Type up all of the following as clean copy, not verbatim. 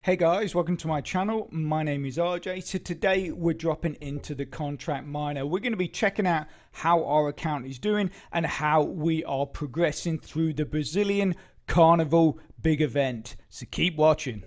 Hey guys, welcome to my channel. My name is RJ. So today we're dropping into the contract miner. We're going to be checking out how our account is doing and how we are progressing through the Brazilian Carnival big event. So keep watching.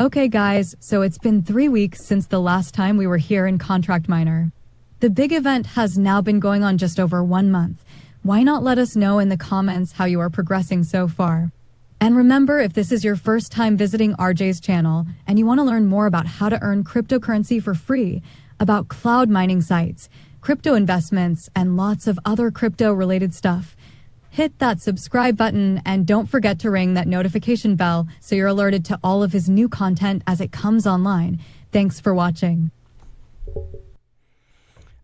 Okay guys, so it's been 3 weeks since the last time we were here in Contract Miner. The big event has now been going on just over 1 month. Why not let us know in the comments how you are progressing so far? And remember, if this is your first time visiting RJ's channel and you want to learn more about how to earn cryptocurrency for free, about cloud mining sites, crypto investments, and lots of other crypto related stuff, hit that subscribe button and don't forget to ring that notification bell so you're alerted to all of his new content as it comes online. Thanks for watching.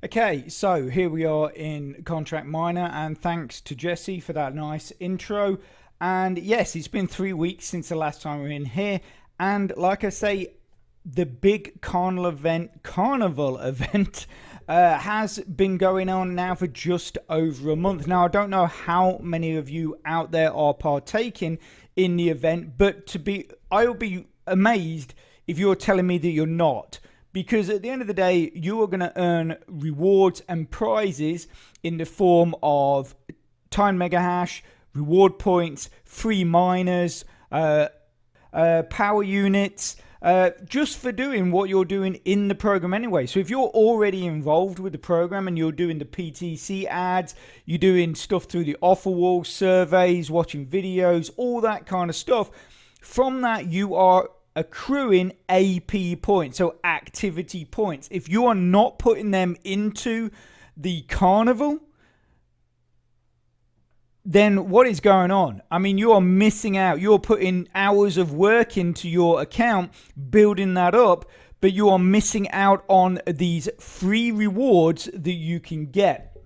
Okay, so here we are in Contract Miner, and thanks to Jesse for that nice intro. And yes, it's been 3 weeks since the last time we were in here, and like I say, the big carnival event has been going on now for just over a month. Now, I don't know how many of you out there are partaking in the event, but I'll be amazed if you're telling me that you're not, because at the end of the day, you are going to earn rewards and prizes in the form of time mega hash, reward points, free miners, power units, just for doing what you're doing in the program anyway. So if you're already involved with the program and you're doing the PTC ads, you're doing stuff through the offer wall, surveys, watching videos, all that kind of stuff, from that you are accruing AP points, so activity points. If you are not putting them into the carnival, then what is going on? I mean, you are missing out. You're putting hours of work into your account, building that up, but you are missing out on these free rewards that you can get.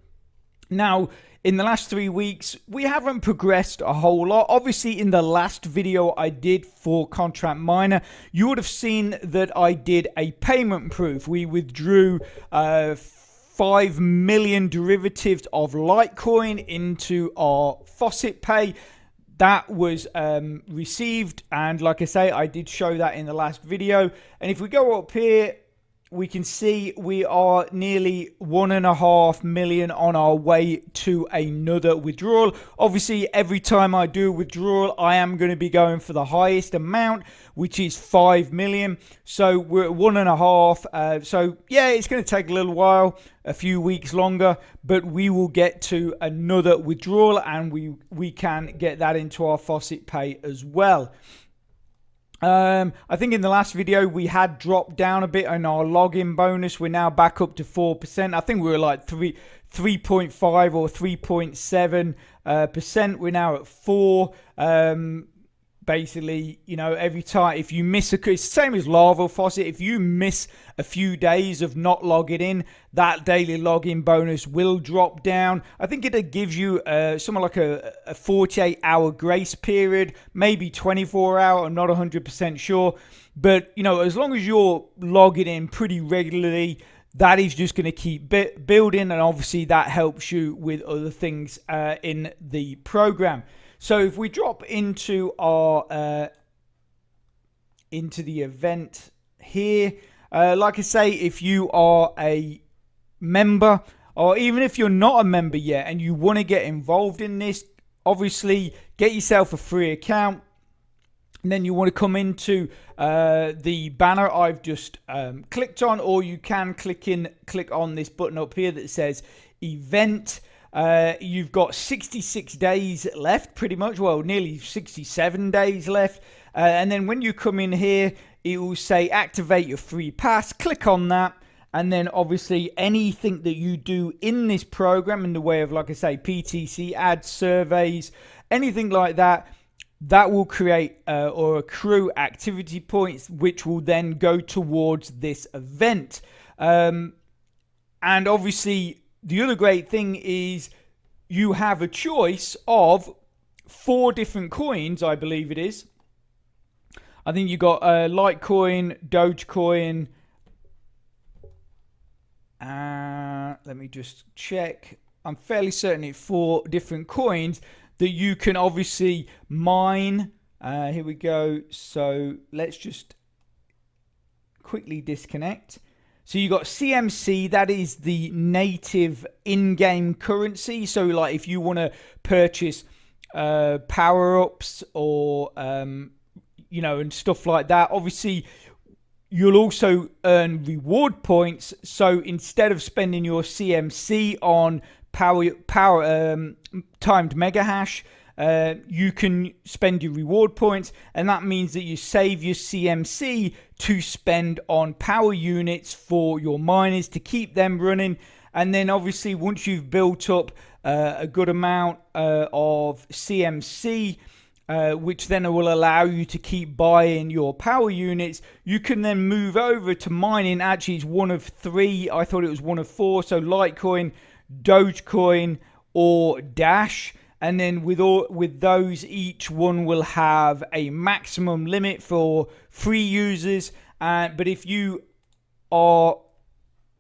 Now, in the last 3 weeks, we haven't progressed a whole lot. Obviously, in the last video I did for Contract Miner, you would have seen that I did a payment proof. We withdrew 5 million derivatives of Litecoin into our Faucet Pay. That was received, and like I say, I did show that in the last video. And if we go up here, we can see we are nearly 1.5 million on our way to another withdrawal. Obviously, every time I do a withdrawal, I am going to be going for the highest amount, which is 5 million. So we're at 1.5. So yeah, it's going to take a little while, a few weeks longer, but we will get to another withdrawal, and we can get that into our Faucet Pay as well. I think in the last video we had dropped down a bit on our login bonus. We're now back up to 4%. I think we were like 3.5 or 3.7%. We're now at 4. Basically, you know, every time if you miss it's the same as Lava Faucet. If you miss a few days of not logging in, that daily login bonus will drop down. I think it gives you something like a 48-hour grace period, maybe 24-hour. I'm not 100% sure, but you know, as long as you're logging in pretty regularly, that is just going to keep building, and obviously that helps you with other things in the program. So if we drop into our into the event here, like I say, if you are a member, or even if you're not a member yet and you want to get involved in this, obviously get yourself a free account, and then you want to come into the banner I've just clicked on, or you can click on this button up here that says event. You've got 66 days left, pretty much, well, nearly 67 days left, and then when you come in here, it will say activate your free pass. Click on that, and then obviously anything that you do in this program in the way of, like I say, PTC ads, surveys, anything like that, that will create or accrue activity points, which will then go towards this event. And obviously the other great thing is you have a choice of 4 different coins, I believe it is. I think you got Litecoin, Dogecoin. Let me just check. I'm fairly certain it's 4 different coins that you can obviously mine Here we go. So let's just quickly disconnect. So you got CMC, that is the native in-game currency. So like if you want to purchase power-ups or and stuff like that, obviously you'll also earn reward points. So instead of spending your CMC on power timed mega hash, you can spend your reward points, and that means that you save your CMC to spend on power units for your miners to keep them running. And then obviously once you've built up a good amount of CMC, which then will allow you to keep buying your power units, you can then move over to mining. Actually, it's one of three. I thought it was one of four. So Litecoin, Dogecoin, or Dash. And then with those, each one will have a maximum limit for free users. But if you are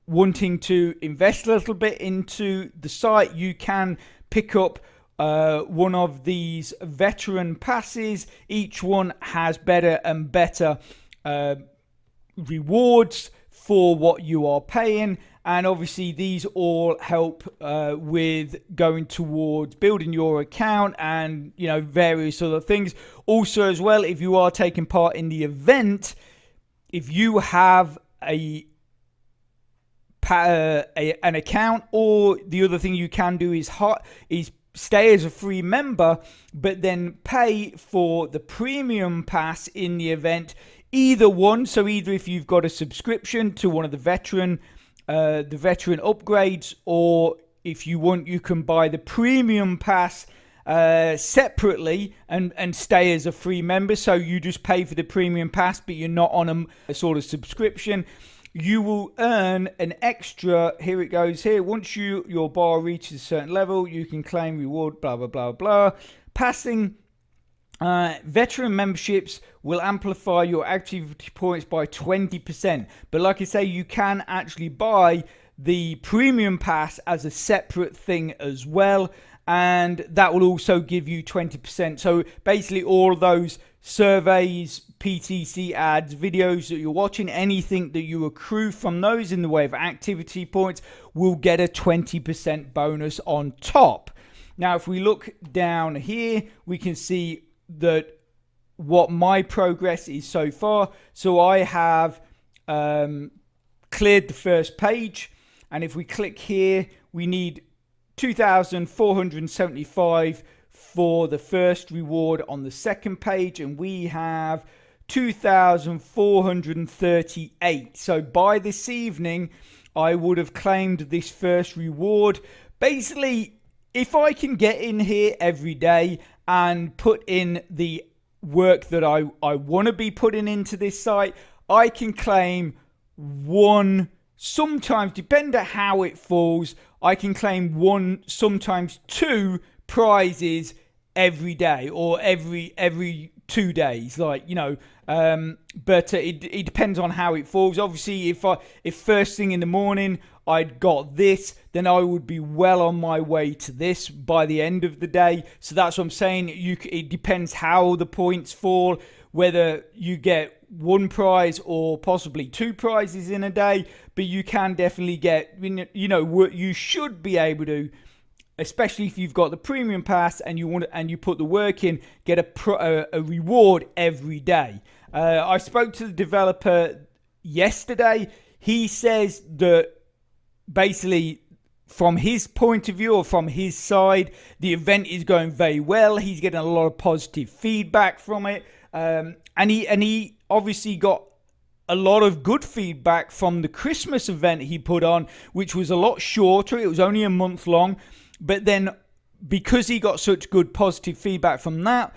wanting to invest a little bit into the site, you can pick up one of these veteran passes. Each one has better and better rewards for what you are paying. And obviously these all help with going towards building your account and, various other things. Also as well, if you are taking part in the event, if you have an account, or the other thing you can do is stay as a free member, but then pay for the premium pass in the event. Either one, so either if you've got a subscription to one of the veteran upgrades, or if you want, you can buy the premium pass separately and stay as a free member. So you just pay for the premium pass, but you're not on a sort of subscription. You will earn an extra, here it goes here, once your bar reaches a certain level, you can claim reward, blah, blah, blah, blah. Passing veteran memberships will amplify your activity points by 20%. But like I say, you can actually buy the premium pass as a separate thing as well, and that will also give you 20%. So basically all of those surveys, PTC ads, videos that you're watching, anything that you accrue from those in the way of activity points will get a 20% bonus on top. Now if we look down here, we can see that what my progress is so far. So I have cleared the first page, and if we click here, we need 2,475 for the first reward on the second page, and we have 2,438. So by this evening I would have claimed this first reward. Basically, if I can get in here every day and put in the work that I want to be putting into this site, I can claim one, sometimes depending on how it falls, I can claim one, sometimes two prizes every day, or every 2 days, but it depends on how it falls. Obviously, if first thing in the morning I'd got this, then I would be well on my way to this by the end of the day. So that's what I'm saying. It depends how the points fall, whether you get one prize or possibly two prizes in a day, but you can definitely get, you should be able to, especially if you've got the premium pass and you put the work in, get a reward every day. I spoke to the developer yesterday. He says that basically, from his point of view, or from his side, the event is going very well. He's getting a lot of positive feedback from it, and he obviously got a lot of good feedback from the Christmas event he put on, which was a lot shorter. It was only a month long, but then because he got such good positive feedback from that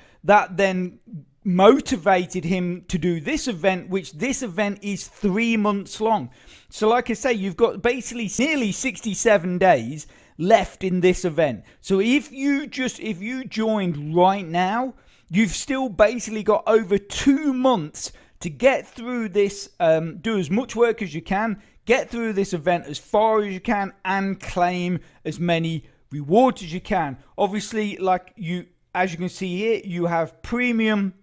then motivated him to do this event, which this event is 3 months long. So like I say, you've got basically nearly 67 days left in this event. So if you joined right now, you've still basically got over 2 months to get through this, do as much work as you can, get through this event as far as you can, and claim as many rewards as you can. Obviously, as you can see here, you have premium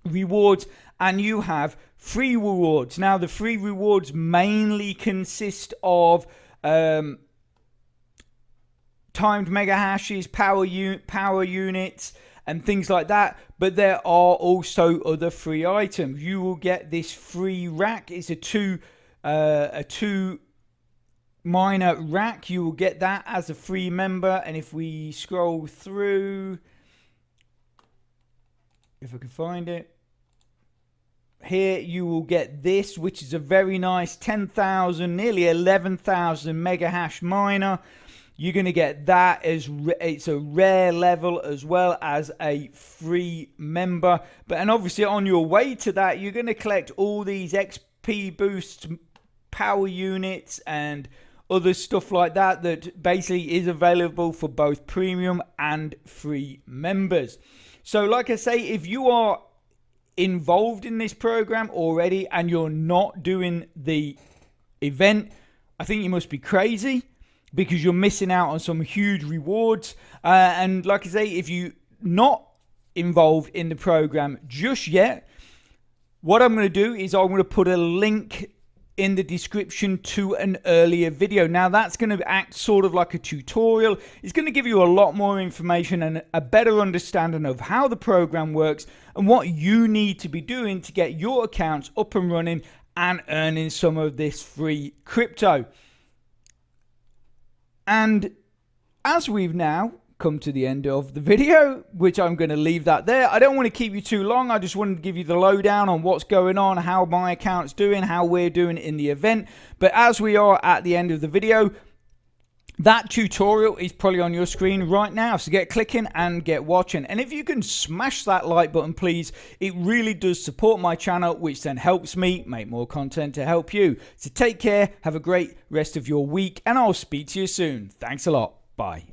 rewards, and you have free rewards. Now, the free rewards mainly consist of timed mega hashes, power units, and things like that. But there are also other free items. You will get this free rack. It's a two miner rack. You will get that as a free member. And if we scroll through, if I can find it, here you will get this, which is a very nice 10,000, nearly 11,000 mega hash miner. You're going to get that as it's a rare level as well as a free member. And obviously on your way to that, you're going to collect all these XP boosts, power units, and other stuff like that basically is available for both premium and free members. So like I say, if you are involved in this program already and you're not doing the event, I think you must be crazy, because you're missing out on some huge rewards. And like I say, if you're not involved in the program just yet, what I'm going to do is I'm going to put a link in the description to an earlier video. Now that's going to act sort of like a tutorial. It's going to give you a lot more information and a better understanding of how the program works and what you need to be doing to get your accounts up and running and earning some of this free crypto. And as we've now come to the end of the video, which I'm going to leave that there. I don't want to keep you too long. I just wanted to give you the lowdown on what's going on, how my account's doing, how we're doing in the event. But as we are at the end of the video, that tutorial is probably on your screen right now. So get clicking and get watching. And if you can smash that like button, please, it really does support my channel, which then helps me make more content to help you. So take care, have a great rest of your week, and I'll speak to you soon. Thanks a lot. Bye.